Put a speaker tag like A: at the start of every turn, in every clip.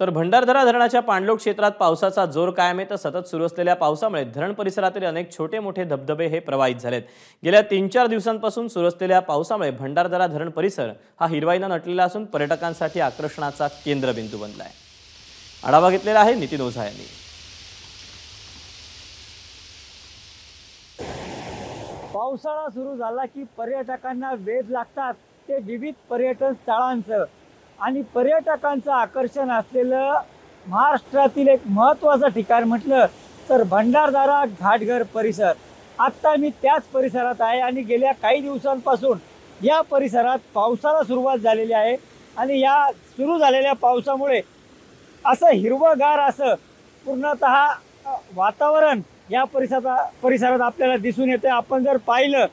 A: तर भंडारदरा धरणाच्या पाणलोट क्षेत्रात पावसाचा जोर कायम आहे। तर सतत सुरू असलेल्या पावसामुळे धरण परिसरातील अनेक छोटे मोठे धबधबे हे प्रवाहित झालेत। गेल्या 3-4 दिवसांपासून सुरू असलेल्या पावसामुळे भंडारदरा धरण परिसर हा हिरवाईने नटलेला असून पर्यटकांसाठी आकर्षणाचा केंद्रबिंदू बनला आहे। आढावा घेतलेला आहे नितीन ओझा यांनी।
B: पावसाळा सुरू झाला की पर्यटकांना वेध लागतात ते विविध पर्यटन स्थळांचं आणि पर्यटकांचं आकर्षण असलेलं महाराष्ट्रातील एक महत्त्वाचं ठिकाण म्हटलं तर भंडारदरा घाटघर परिसर। आत्ता मी त्याच परिसरात आहे आणि गेल्या काही दिवसांपासून या परिसरात पावसाला सुरुवात झालेली आहे आणि या सुरू झालेल्या पावसामुळे असं हिरवंगार असं पूर्णतः वातावरण या परिसरात आपल्याला दिसून येते। आपण जर पाहिलं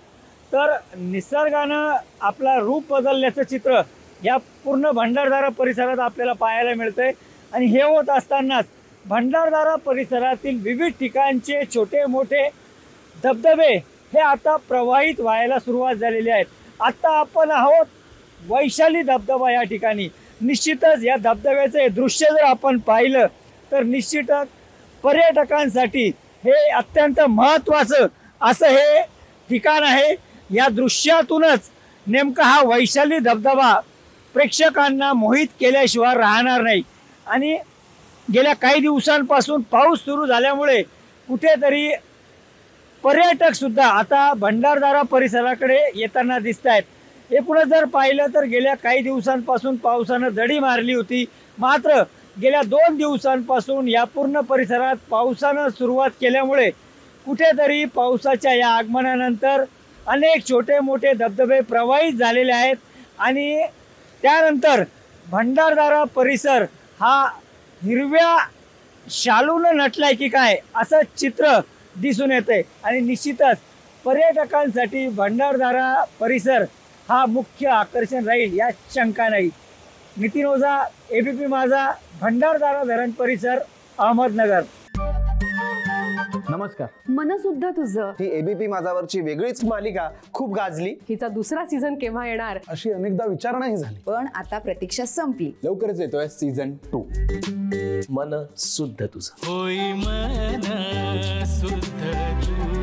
B: तर निसर्गानं आपला रूप बदलल्याचं चित्र या पूर्ण भंडारदरा परिसरात आपल्याला पाहायला मिळतंय। आणि हे होत असतानाच भंडारदरा परिसरातील विविध ठिकाणचे छोटे मोठे धबधबे हे आता प्रवाहित व्हायला सुरुवात झालेली आहेत। आता आपण आहोत वैशाली धबधबा या ठिकाणी। निश्चितच या धबधब्याचे दृश्य जर आपण पाहिलं तर निश्चितच पर्यटकांसाठी हे अत्यंत महत्त्वाचं असं हे ठिकाण आहे। या दृश्यातूनच नेमका हा वैशाली धबधबा प्रेक्षकांना मोहित केल्याशिवाय राहणार नाही। आणि गेल्या काही दिवसांपासून पाऊस सुरू झाल्यामुळे कुठेतरी पर्यटक सुद्धा आता भंडारदरा परिसराकडे येताना दिसत आहेत। एकूणच जर पाहिलं तर गेल्या काही दिवसांपासून पावसानं दडी मारली होती, मात्र गेल्या 2 दिवसांपासून या पूर्ण परिसरात पावसानं सुरुवात केल्यामुळे कुठेतरी पावसाच्या या आगमनानंतर अनेक छोटे मोठे धबधबे प्रवाहित झालेले आहेत आणि त्यानंतर भंडारदरा परिसर हा हिरव्या शालूनं नटलाय की काय असं चित्र दिसून येते। आणि निश्चितच पर्यटकांसाठी भंडारदरा परिसर हा मुख्य आकर्षण राहील यात शंका नाही। नितीन ओझा, एबीपी माझा, भंडारदरा धरण परिसर, अहमदनगर।
C: नमस्कार।
D: मन सुद्धा तुझं
C: ही एबीपी माझावरची वेगळीच मालिका खूप गाजली।
D: हिचा दुसरा सीझन केव्हा येणार
C: अशी अनेकदा विचारणाही झाली,
E: पण आता प्रतीक्षा संपली।
C: लवकरच येतोय सीझन 2।
F: मन शुद्ध तुझं
G: होई मन शुद्ध तू।